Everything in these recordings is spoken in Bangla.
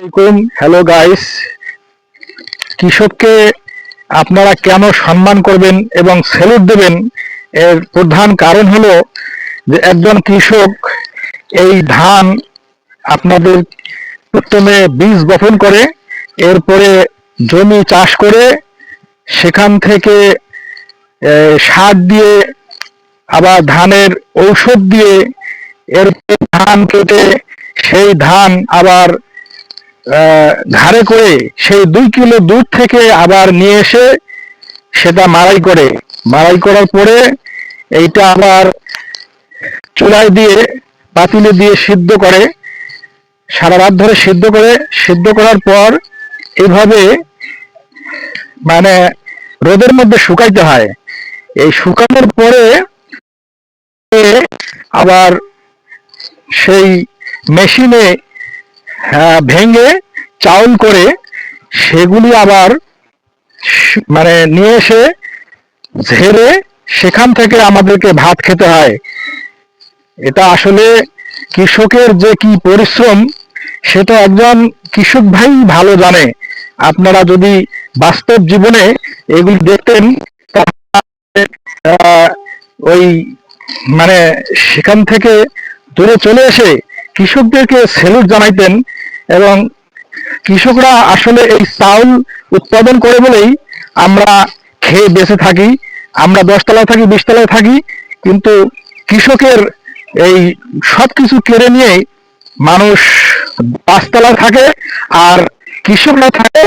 হ্যালো গাইস, কৃষককে আপনারা কেন সম্মান করবেন এবং স্যালুট দেবেন? এর প্রধান কারণ হলো যে একজন কৃষক এই ধান আপনাদের প্রথমে বীজ বপন করে, এরপরে জমি চাষ করে, সেখান থেকে সার দিয়ে, আবার ধানের ঔষধ দিয়ে, এরপর ধান কেটে সেই ধান আবার ঘাড়ে করে সেই 2 কিলো দুধ থেকে আবার নিয়ে এসে সেটা মাড়াই করার পরে এইটা আবার চুলায় দিয়ে পাতিলে দিয়ে সিদ্ধ করে, সারা রাত ধরে সিদ্ধ করার পর এইভাবে মানে রোদের মধ্যে শুকাইতে হয়। এই শুকানোর পরে আবার সেই মেশিনে ভেঙে চাউল করে সেগুলি আবার নিয়ে এসে ঝেড়ে সেখান থেকে আমাদেরকে ভাত খেতে হয়। এটা আসলে কৃষকের যে কি পরিশ্রম সেটা একজন কৃষক ভাই ভালো জানে। আপনারা যদি বাস্তব জীবনে এগুলি দেখতেন ওই সেখান থেকে দূরে চলে এসে কৃষকদেরকে স্যালুট জানাইতেন। এবং কৃষকরা আসলে এই চাউল উৎপাদন করে বলেই আমরা খেয়ে বেঁচে থাকি। আমরা 10 তলায় থাকি, 20 তলায় থাকি, কিন্তু কৃষকের এই সবকিছু কেড়ে নিয়ে মানুষ 5 তলায় থাকে আর কৃষকরা থাকে।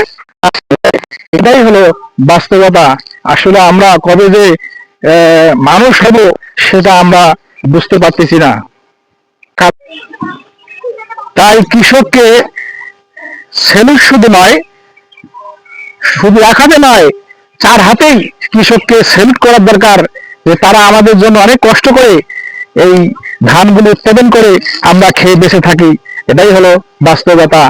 এটাই হলো বাস্তবতা। আসলে আমরা কবে যে মানুষ হব সেটা আমরা বুঝতে পারতেছি না। তাই কৃষককে স্যালুট শুধু এক হাতে নয়, 4 হাতেই কৃষককে স্যালুট করার দরকার। যে তারা আমাদের জন্য অনেক কষ্ট করে এই ধানগুলো উৎপাদন করে আমরা খেয়ে বেঁচে থাকি। এটাই হলো বাস্তবতা।